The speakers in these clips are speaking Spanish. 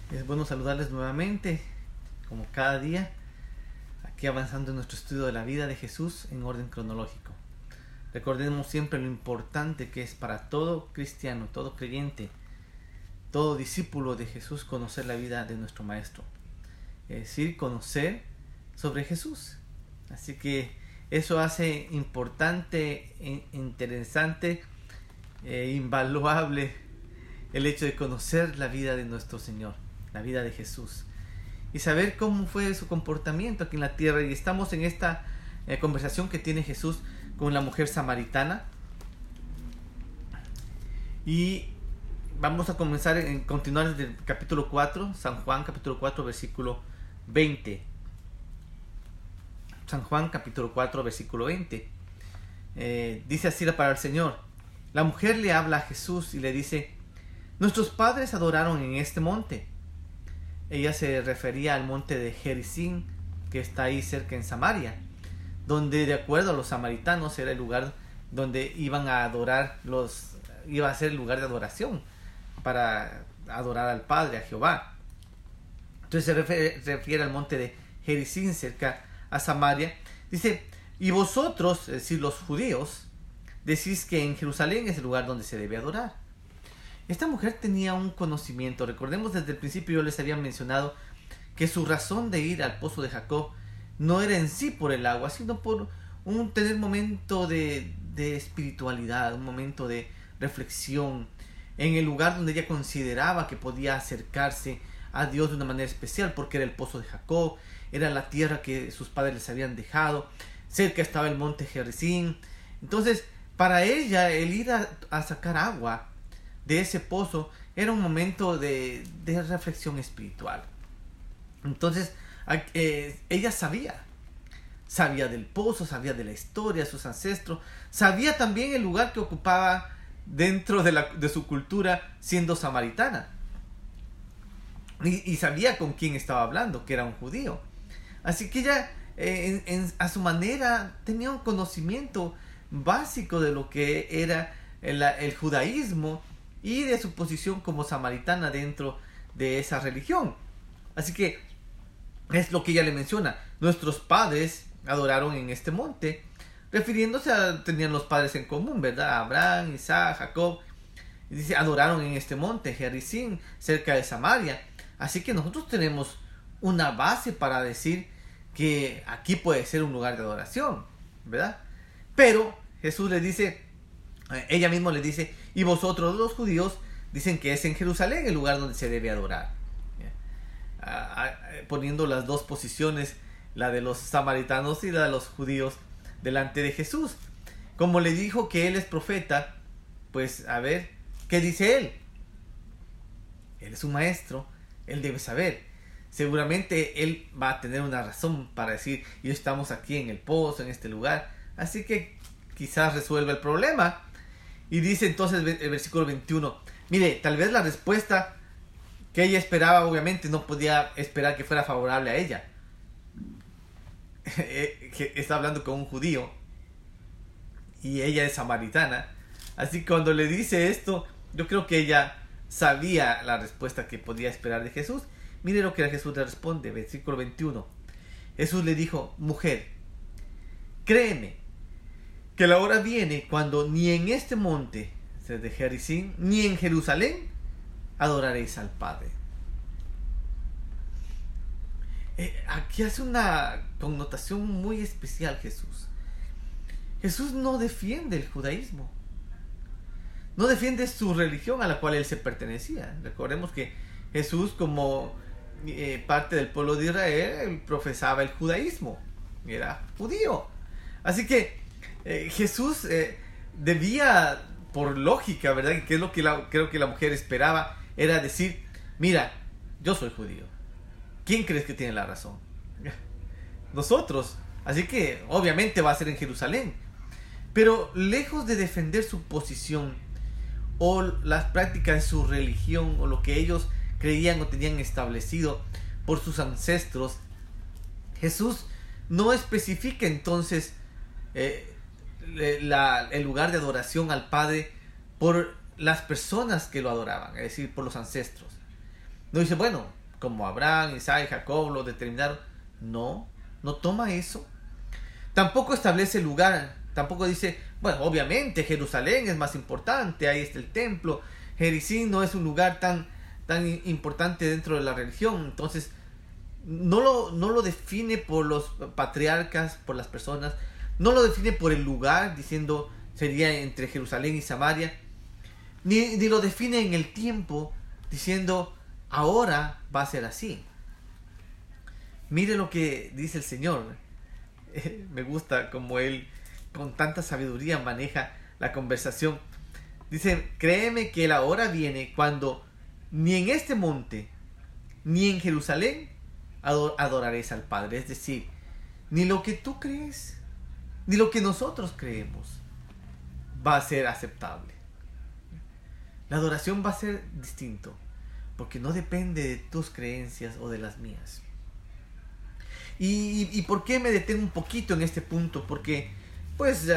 Es bueno saludarles nuevamente, como cada día, aquí avanzando en nuestro estudio de la vida de Jesús en orden cronológico. Recordemos siempre lo importante que es para todo cristiano, todo creyente, todo discípulo de Jesús conocer la vida de nuestro Maestro. Es decir, conocer sobre Jesús. Así que eso hace importante, interesante e invaluable el hecho de conocer la vida de nuestro Señor, la vida de Jesús, y saber cómo fue su comportamiento aquí en la tierra. Y estamos en esta conversación que tiene Jesús con la mujer samaritana, y vamos a continuar desde el capítulo 4, San Juan capítulo 4 versículo 20. San Juan capítulo 4 versículo 20. Dice así la palabra del Señor: la mujer le habla a Jesús y le dice: nuestros padres adoraron en este monte. Ella se refería al monte de Gerizim, que está ahí cerca en Samaria, donde de acuerdo a los samaritanos era el lugar donde iban a adorar, iba a ser el lugar de adoración para adorar al Padre, a Jehová. Entonces se refiere al monte de Gerizim cerca a Samaria. Dice: y vosotros, es decir, los judíos, decís que en Jerusalén es el lugar donde se debe adorar. Esta mujer tenía un conocimiento. Recordemos, desde el principio yo les había mencionado que su razón de ir al pozo de Jacob no era en sí por el agua, sino por tener un momento de espiritualidad, un momento de reflexión, en el lugar donde ella consideraba que podía acercarse a Dios de una manera especial, porque era el pozo de Jacob, era la tierra que sus padres les habían dejado, cerca estaba el monte Gerizim. Entonces, para ella, el ir a sacar agua de ese pozo era un momento de reflexión espiritual. Entonces ella sabía del pozo, sabía de la historia de sus ancestros, sabía también el lugar que ocupaba dentro de su cultura siendo samaritana, y sabía con quién estaba hablando, que era un judío. Así que ella a su manera tenía un conocimiento básico de lo que era el judaísmo y de su posición como samaritana dentro de esa religión. Así que es lo que ella le menciona: nuestros padres adoraron en este monte, refiriéndose tenían los padres en común, ¿verdad? Abraham, Isaac, Jacob. Y dice: adoraron en este monte Gerizim, cerca de Samaria. Así que nosotros tenemos una base para decir que aquí puede ser un lugar de adoración, ¿verdad? Pero Jesús le dice, ella misma le dice: y vosotros los judíos dicen que es en Jerusalén el lugar donde se debe adorar. Poniendo las dos posiciones, la de los samaritanos y la de los judíos, delante de Jesús. Como le dijo que él es profeta, pues a ver, ¿qué dice él? Él es un maestro, él debe saber. Seguramente él va a tener una razón para decir: y estamos aquí en el pozo, en este lugar. Así que quizás resuelva el problema. Y dice entonces el versículo 21. Mire, tal vez la respuesta que ella esperaba, obviamente no podía esperar que fuera favorable a ella. Que está hablando con un judío y ella es samaritana. Así que cuando le dice esto, yo creo que ella sabía la respuesta que podía esperar de Jesús. Mire lo que Jesús le responde, versículo 21. Jesús le dijo: mujer, créeme que la hora viene cuando ni en este monte de Gerizim ni en Jerusalén adoraréis al Padre. Aquí hace una connotación muy especial Jesús. Jesús no defiende el judaísmo, no defiende su religión a la cual él se pertenecía. Recordemos que Jesús, como parte del pueblo de Israel, profesaba el judaísmo, era judío. Así que Jesús debía, por lógica, ¿verdad? Que es lo que creo que la mujer esperaba, era decir: mira, yo soy judío, ¿quién crees que tiene la razón? Nosotros. Así que obviamente va a ser en Jerusalén. Pero lejos de defender su posición o las prácticas de su religión o lo que ellos creían o tenían establecido por sus ancestros, Jesús no especifica entonces el lugar de adoración al Padre por las personas que lo adoraban, es decir, por los ancestros. No dice: bueno, como Abraham, Isaac y Jacob lo determinaron. No, no toma eso. Tampoco establece lugar, tampoco dice, bueno, obviamente Jerusalén es más importante, ahí está el templo, Jericín no es un lugar tan importante dentro de la religión. Entonces no lo define por los patriarcas, por las personas, no lo define por el lugar, diciendo sería entre Jerusalén y Samaria, ni lo define en el tiempo, diciendo ahora va a ser así. Mire lo que dice el Señor. Me gusta como Él con tanta sabiduría maneja la conversación. Dice, créeme que la hora viene cuando ni en este monte ni en Jerusalén adoraréis al Padre. Es decir, ni lo que tú crees ni lo que nosotros creemos va a ser aceptable. La adoración va a ser distinto, porque no depende de tus creencias o de las mías. ¿Y por qué me detengo un poquito en este punto? Porque pues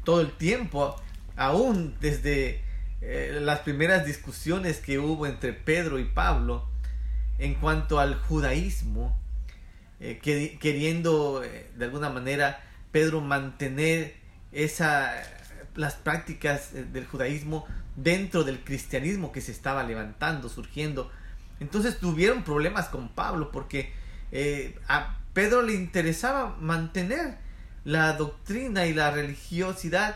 todo el tiempo, aún desde las primeras discusiones que hubo entre Pedro y Pablo en cuanto al judaísmo, queriendo de alguna manera Pedro mantener las prácticas del judaísmo dentro del cristianismo que se estaba levantando, surgiendo. Entonces tuvieron problemas con Pablo porque a Pedro le interesaba mantener la doctrina y la religiosidad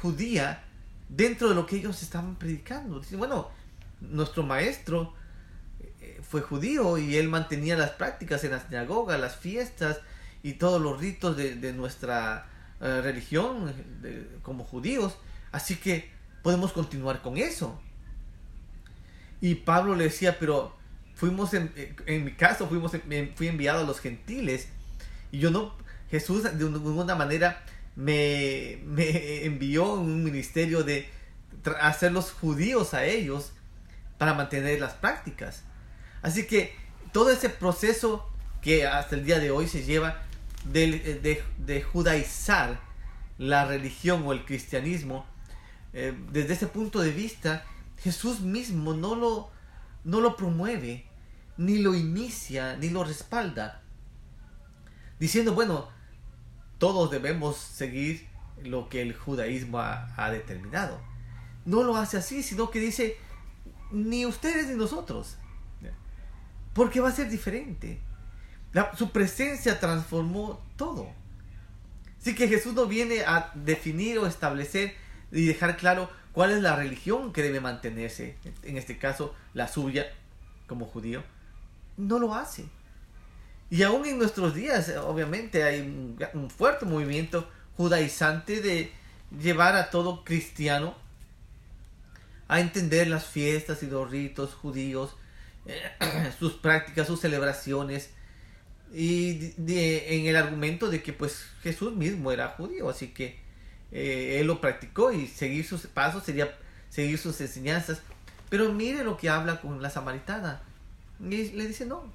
judía dentro de lo que ellos estaban predicando. Dicen, bueno, nuestro maestro fue judío y él mantenía las prácticas en la sinagoga, las fiestas y todos los ritos de nuestra religión como judíos, así que podemos continuar con eso. Y Pablo le decía, pero en mi caso fui enviado a los gentiles y Jesús de ninguna manera me envió en un ministerio de hacerlos judíos a ellos para mantener las prácticas. Así que todo ese proceso que hasta el día de hoy se lleva de judaizar la religión o el cristianismo, desde ese punto de vista Jesús mismo no lo promueve, ni lo inicia, ni lo respalda, diciendo, bueno, todos debemos seguir lo que el judaísmo ha determinado. No lo hace así, sino que dice, ni ustedes ni nosotros, porque va a ser diferente. Su presencia transformó todo. Así que Jesús no viene a definir o establecer y dejar claro cuál es la religión que debe mantenerse, en este caso la suya como judío. No lo hace. Y aún en nuestros días, obviamente, hay un fuerte movimiento judaizante de llevar a todo cristiano a entender las fiestas y los ritos judíos, sus prácticas, sus celebraciones, y en el argumento de que pues Jesús mismo era judío, así que él lo practicó y seguir sus pasos sería seguir sus enseñanzas. Pero mire lo que habla con la samaritana y le dice, no,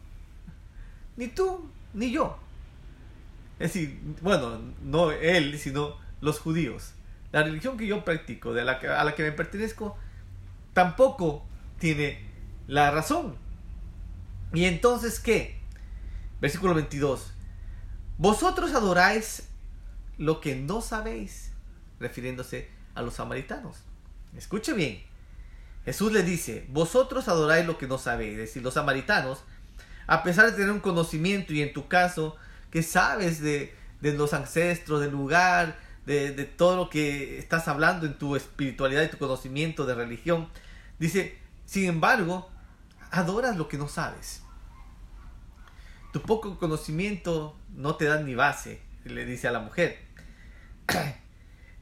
ni tú ni yo. Es decir, bueno, no él, sino los judíos. La religión que yo practico, a la que me pertenezco, tampoco tiene la razón. ¿Y entonces qué? Versículo 22. Vosotros adoráis lo que no sabéis, refiriéndose a los samaritanos. Escuche bien. Jesús le dice, vosotros adoráis lo que no sabéis. Es decir, los samaritanos, a pesar de tener un conocimiento, y en tu caso, que sabes de los ancestros, del lugar, de todo lo que estás hablando en tu espiritualidad y tu conocimiento de religión, dice, sin embargo, adoras lo que no sabes. Tu poco conocimiento no te da ni base, le dice a la mujer.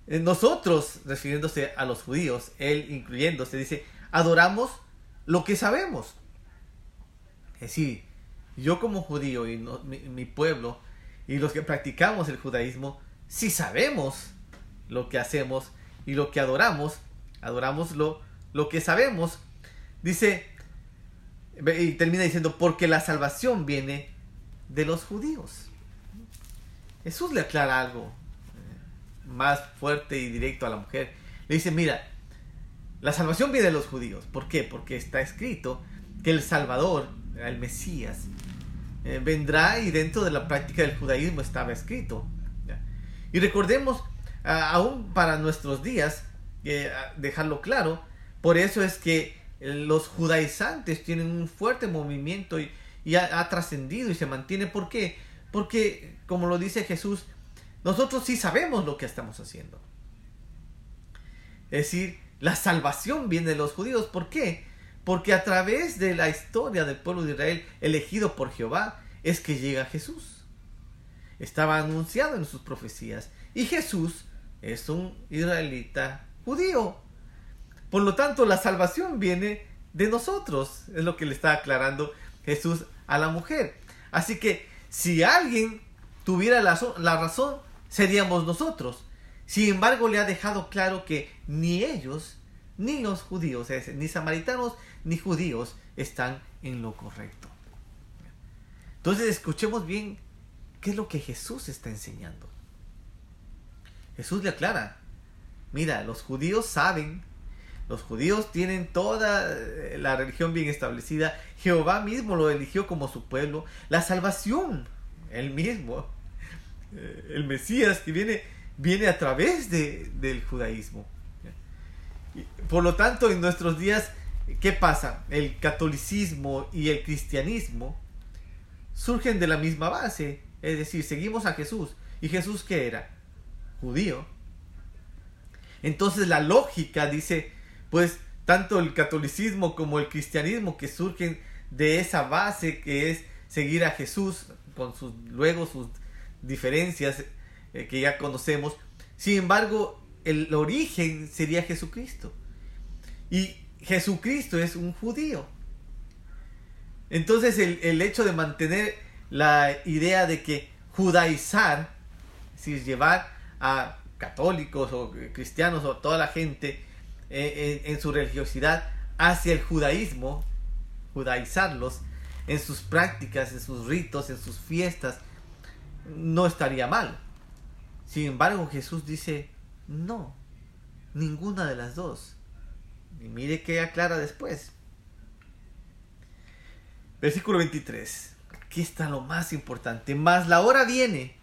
Nosotros, refiriéndose a los judíos, él incluyéndose, dice, adoramos lo que sabemos. Es decir, yo como judío y mi pueblo y los que practicamos el judaísmo, si sabemos lo que hacemos y lo que adoramos lo que sabemos. Dice, y termina diciendo, porque la salvación viene de los judíos. Jesús le aclara algo más fuerte y directo a la mujer. Le dice, mira, la salvación viene de los judíos. ¿Por qué? Porque está escrito que el Salvador el Mesías, vendrá, y dentro de la práctica del judaísmo estaba escrito. Y recordemos, aún para nuestros días, dejarlo claro, por eso es que los judaizantes tienen un fuerte movimiento y ha trascendido y se mantiene. ¿Por qué? Porque, como lo dice Jesús, nosotros sí sabemos lo que estamos haciendo. Es decir, la salvación viene de los judíos. ¿Por qué? Porque a través de la historia del pueblo de Israel elegido por Jehová es que llega Jesús. Estaba anunciado en sus profecías. Y Jesús es un israelita judío. Por lo tanto, la salvación viene de nosotros. Es lo que le está aclarando Jesús a la mujer. Así que si alguien tuviera la razón, seríamos nosotros. Sin embargo, le ha dejado claro que ni ellos, ni los judíos, es decir, ni samaritanos, ni judíos, están en lo correcto. Entonces, escuchemos bien qué es lo que Jesús está enseñando. Jesús le aclara: mira, los judíos saben, los judíos tienen toda la religión bien establecida, Jehová mismo lo eligió como su pueblo, la salvación, él mismo, el Mesías que viene a través del judaísmo. Por lo tanto, en nuestros días, ¿qué pasa? El catolicismo y el cristianismo surgen de la misma base, es decir, seguimos a Jesús. ¿Y Jesús qué era? Judío. Entonces la lógica dice, pues tanto el catolicismo como el cristianismo, que surgen de esa base que es seguir a Jesús, con sus diferencias que ya conocemos. Sin embargo, el origen sería Jesucristo. Y Jesucristo es un judío. Entonces el hecho de mantener la idea de que judaizar, es decir, llevar a católicos o cristianos o toda la gente en su religiosidad hacia el judaísmo, judaizarlos en sus prácticas, en sus ritos, en sus fiestas, no estaría mal. Sin embargo, Jesús dice, no, ninguna de las dos. Y mire que aclara después. Versículo 23. Aquí está lo más importante. Mas la hora viene,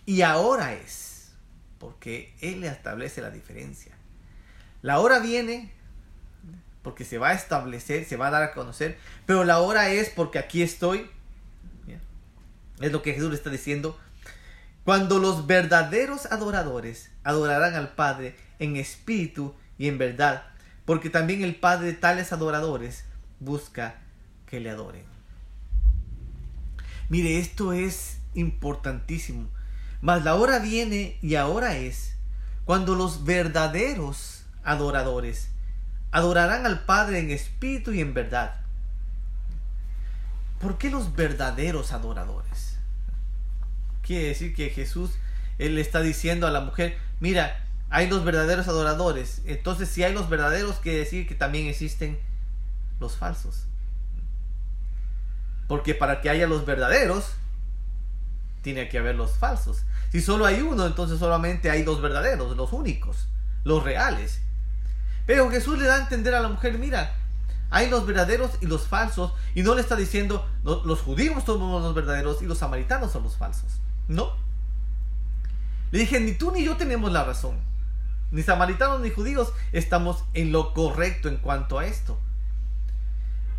y ahora es, porque Él establece la diferencia. La hora viene porque se va a establecer, se va a dar a conocer, pero la hora es porque aquí estoy. Es lo que Jesús le está diciendo. Cuando los verdaderos adoradores adorarán al Padre en espíritu y en verdad, porque también el Padre de tales adoradores busca que le adoren. Mire, esto es importantísimo. Mas la hora viene, y ahora es, cuando los verdaderos adoradores adorarán al Padre en espíritu y en verdad. ¿Por qué los verdaderos adoradores? Quiere decir que Jesús, Él le está diciendo a la mujer, mira, hay los verdaderos adoradores. Entonces, si hay los verdaderos, quiere decir que también existen los falsos. Porque para que haya los verdaderos, tiene que haber los falsos. Si solo hay uno, entonces solamente hay dos verdaderos, los únicos, los reales. Pero Jesús le da a entender a la mujer, mira, hay los verdaderos y los falsos, y no le está diciendo, los judíos son los verdaderos y los samaritanos son los falsos. No. Le dije, ni tú ni yo tenemos la razón. Ni samaritanos ni judíos estamos en lo correcto en cuanto a esto.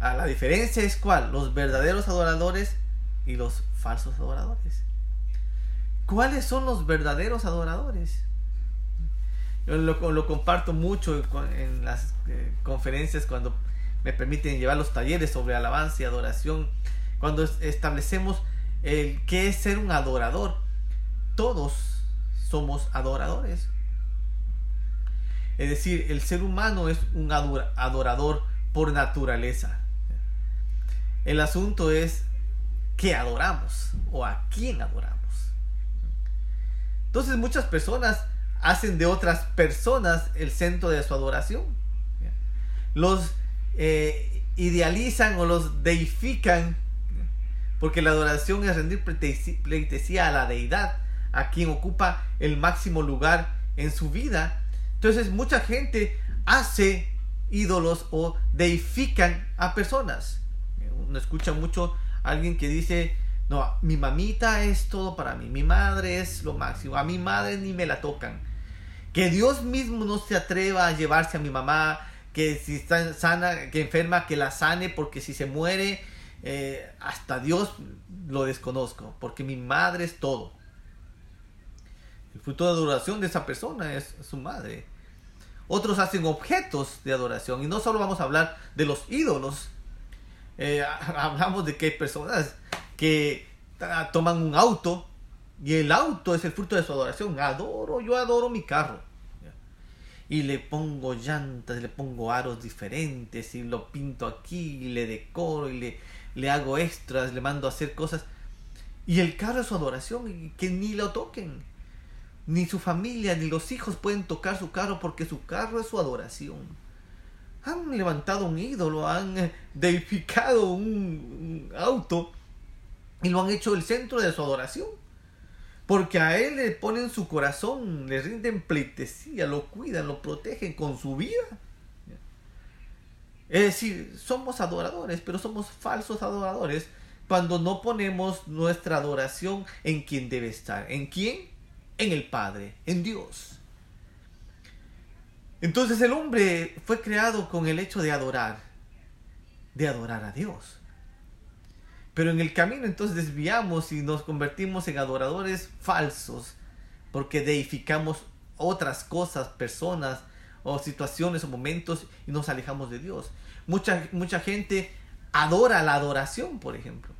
La diferencia es ¿cuál? Los verdaderos adoradores y los falsos adoradores. ¿Cuáles son los verdaderos adoradores? Yo lo comparto mucho en las conferencias cuando me permiten llevar los talleres sobre alabanza y adoración. Cuando establecemos qué es ser un adorador. Todos somos adoradores. Es decir, el ser humano es un adorador por naturaleza. El asunto es ¿qué adoramos? ¿O a quién adoramos? Entonces muchas personas hacen de otras personas el centro de su adoración. Los idealizan o los deifican, porque la adoración es rendir pleitesía a la deidad, a quien ocupa el máximo lugar en su vida. Entonces mucha gente hace ídolos o deifican a personas. uno escucha mucho a alguien que dice, no, mi mamita es todo para mí, mi madre es lo máximo, a mi madre ni me la tocan. Que Dios mismo no se atreva a llevarse a mi mamá, que si está sana, que enferma, que la sane, porque si se muere, hasta Dios lo desconozco, porque mi madre es todo. El fruto de adoración de esa persona es su madre. Otros hacen objetos de adoración, y no solo vamos a hablar de los ídolos. Hablamos de que hay personas que toman un auto y el auto es el fruto de su adoración. Yo adoro mi carro y le pongo llantas, le pongo aros diferentes y lo pinto aquí y le decoro y le hago extras, le mando a hacer cosas, y el carro es su adoración, y que ni lo toquen, ni su familia ni los hijos pueden tocar su carro, porque su carro es su adoración. Han levantado un ídolo, han deificado un auto y lo han hecho el centro de su adoración, porque a él le ponen su corazón, le rinden pleitesía, lo cuidan, lo protegen con su vida. Es decir, somos adoradores, pero somos falsos adoradores cuando no ponemos nuestra adoración en quien debe estar. ¿En quién? En el Padre, en Dios. Entonces el hombre fue creado con el hecho de adorar a Dios. Pero en el camino entonces desviamos y nos convertimos en adoradores falsos, porque deificamos otras cosas, personas o situaciones o momentos, y nos alejamos de Dios. Mucha gente adora la adoración, por ejemplo.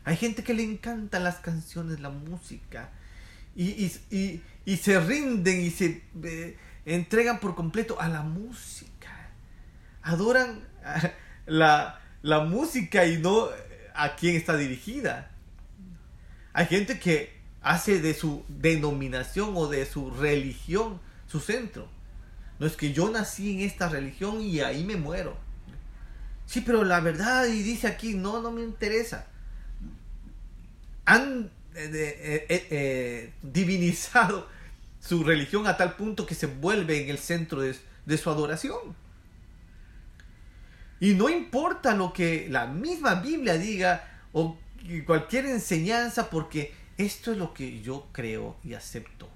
Hay gente que le encantan las canciones, la música, y se rinden y se entregan por completo a la música. Adoran la música y no a quien está dirigida. Hay gente que hace de su denominación o de su religión su centro. No, es que yo nací en esta religión y ahí me muero. Sí, pero la verdad, y dice aquí, no me interesa. Han divinizado su religión a tal punto que se vuelve en el centro de su adoración. Y no importa lo que la misma Biblia diga o cualquier enseñanza, porque esto es lo que yo creo y acepto.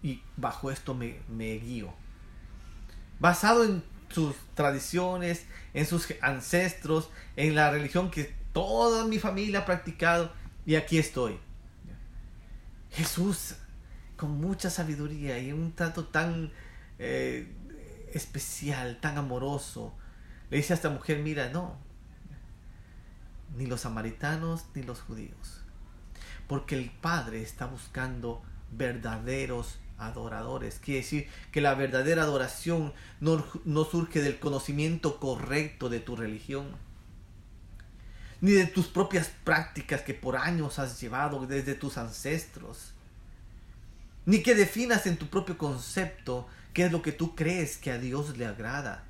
Y bajo esto me guío. Basado en sus tradiciones, en sus ancestros, en la religión que toda mi familia ha practicado, y aquí estoy. Jesús, con mucha sabiduría y un trato tan especial, tan amoroso, le dice a esta mujer, mira, no, ni los samaritanos ni los judíos, porque el Padre está buscando verdaderos adoradores. Quiere decir que la verdadera adoración no surge del conocimiento correcto de tu religión, ni de tus propias prácticas que por años has llevado desde tus ancestros, ni que definas en tu propio concepto qué es lo que tú crees que a Dios le agrada.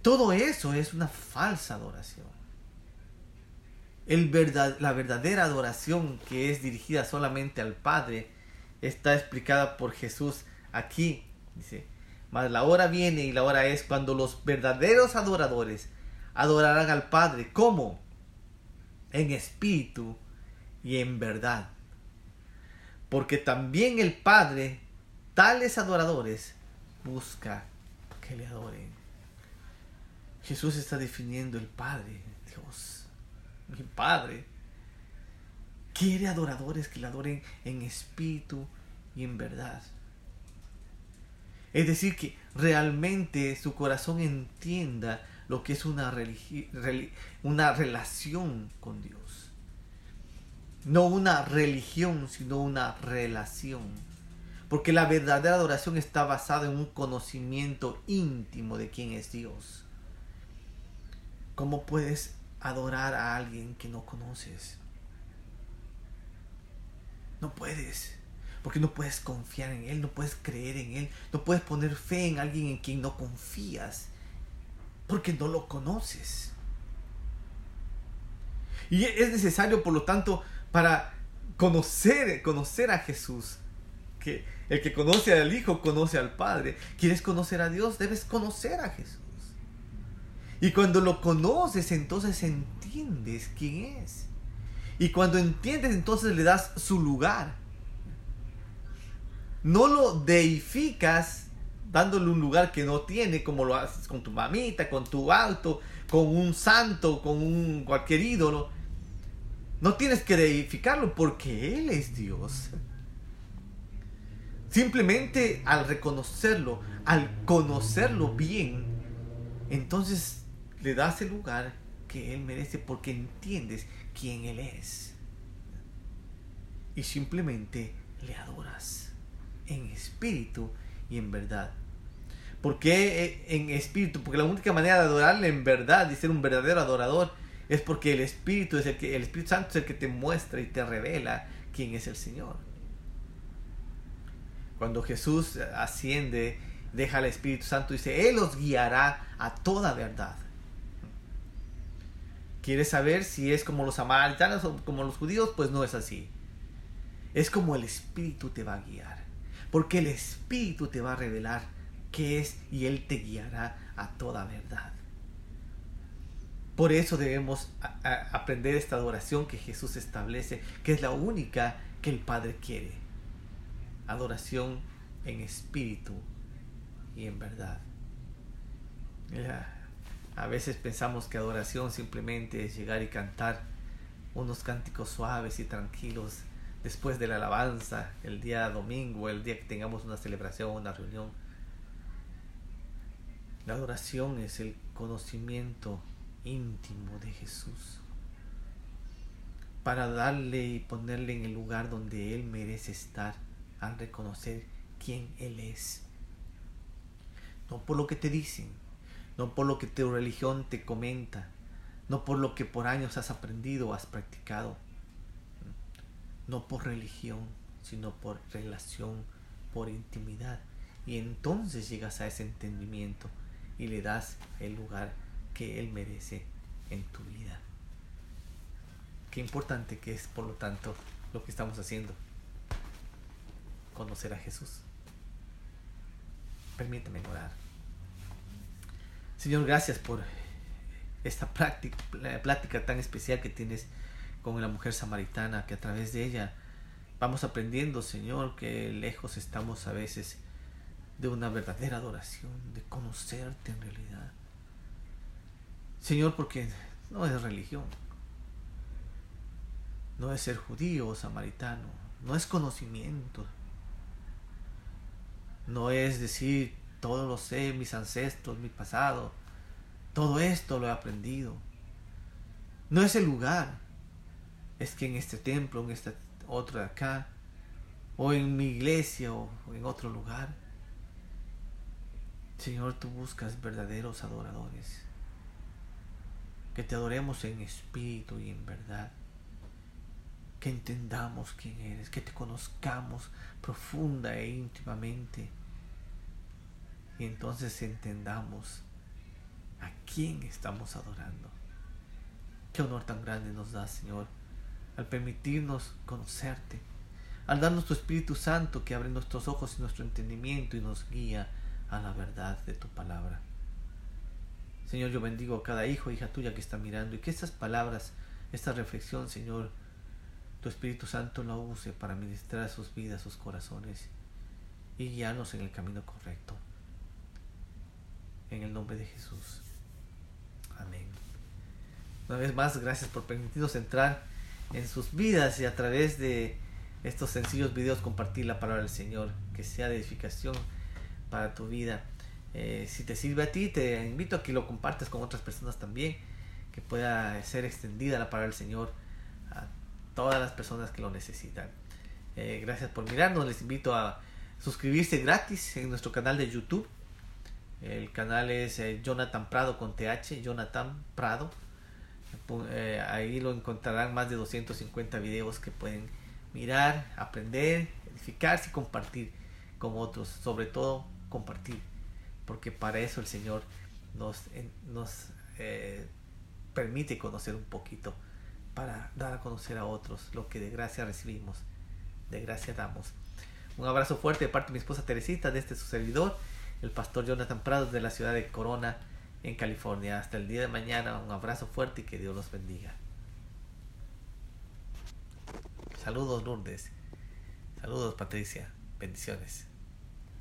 Todo eso es una falsa adoración. La verdadera adoración, que es dirigida solamente al Padre, está explicada por Jesús aquí. Dice, mas la hora viene y la hora es cuando los verdaderos adoradores adorarán al Padre. ¿Cómo? En espíritu y en verdad. Porque también el Padre, tales adoradores, busca que le adoren. Jesús está definiendo el Padre, Dios. Mi Padre quiere adoradores que le adoren en espíritu y en verdad. Es decir, que realmente su corazón entienda lo que es una relación con Dios. No una religión, sino una relación. Porque la verdadera adoración está basada en un conocimiento íntimo de quién es Dios. ¿Cómo puedes adorar a alguien que no conoces? No puedes, porque no puedes confiar en Él, no puedes creer en Él, no puedes poner fe en alguien en quien no confías, porque no lo conoces. Y es necesario, por lo tanto, para conocer a Jesús, que el que conoce al Hijo conoce al Padre. ¿Quieres conocer a Dios? Debes conocer a Jesús. Y cuando lo conoces, entonces entiendes quién es. Y cuando entiendes, entonces le das su lugar. No lo deificas dándole un lugar que no tiene, como lo haces con tu mamita, con tu auto, con un santo, con cualquier ídolo. No tienes que deificarlo porque Él es Dios. Simplemente al reconocerlo, al conocerlo bien, entonces le das el lugar que Él merece porque entiendes quién Él es. Y simplemente le adoras en espíritu y en verdad. ¿Por qué en espíritu? Porque la única manera de adorarle en verdad y ser un verdadero adorador es porque el Espíritu Santo es el que te muestra y te revela quién es el Señor. Cuando Jesús asciende, deja al Espíritu Santo y dice, Él os guiará a toda verdad. ¿Quieres saber si es como los samaritanos o como los judíos? Pues no es así. Es como el Espíritu te va a guiar. Porque el Espíritu te va a revelar qué es y Él te guiará a toda verdad. Por eso debemos aprender esta adoración que Jesús establece, que es la única que el Padre quiere. Adoración en espíritu y en verdad. A veces pensamos que adoración simplemente es llegar y cantar unos cánticos suaves y tranquilos después de la alabanza, el día domingo, el día que tengamos una celebración, una reunión. La adoración es el conocimiento íntimo de Jesús, para darle y ponerle en el lugar donde Él merece estar, al reconocer quién Él es. No por lo que te dicen, no por lo que tu religión te comenta, no por lo que por años has aprendido o has practicado, no por religión, sino por relación, por intimidad. Y entonces llegas a ese entendimiento y le das el lugar que Él merece en tu vida. Qué importante que es, por lo tanto, lo que estamos haciendo. Conocer a Jesús. Permíteme orar. Señor, gracias por esta plática tan especial que tienes con la mujer samaritana, que a través de ella vamos aprendiendo, Señor, que lejos estamos a veces de una verdadera adoración, de conocerte en realidad. Señor, porque no es religión, no es ser judío o samaritano, no es conocimiento, no es decir, todo lo sé, mis ancestros, mi pasado, todo esto lo he aprendido. No es el lugar, es que en este templo, en este otro de acá, o en mi iglesia o en otro lugar, Señor, tú buscas verdaderos adoradores, que te adoremos en espíritu y en verdad, que entendamos quién eres, que te conozcamos profunda e íntimamente, y entonces entendamos a quién estamos adorando. Qué honor tan grande nos da, Señor, al permitirnos conocerte, al darnos tu Espíritu Santo que abre nuestros ojos y nuestro entendimiento y nos guía a la verdad de tu palabra. Señor, yo bendigo a cada hijo e hija tuya que está mirando, y que estas palabras, esta reflexión, Señor, tu Espíritu Santo la use para ministrar sus vidas, sus corazones, y guiarnos en el camino correcto. En el nombre de Jesús. Amén. Una vez más, gracias por permitirnos entrar en sus vidas y a través de estos sencillos videos compartir la palabra del Señor, que sea de edificación para tu vida. Si te sirve a ti, te invito a que lo compartas con otras personas también, que pueda ser extendida la palabra del Señor a todas las personas que lo necesitan. Gracias por mirarnos. Les invito a suscribirse gratis en nuestro canal de YouTube. El canal es Jonathan Prado con TH, Jonathan Prado. Ahí lo encontrarán más de 250 videos que pueden mirar, aprender, edificarse y compartir con otros. Sobre todo compartir, porque para eso el Señor nos permite conocer un poquito, para dar a conocer a otros lo que de gracia recibimos, de gracia damos. Un abrazo fuerte de parte de mi esposa Teresita, de su servidor, el pastor Jonathan Prado, de la ciudad de Corona, en California. Hasta el día de mañana, un abrazo fuerte y que Dios los bendiga. Saludos, Lourdes. Saludos, Patricia. Bendiciones.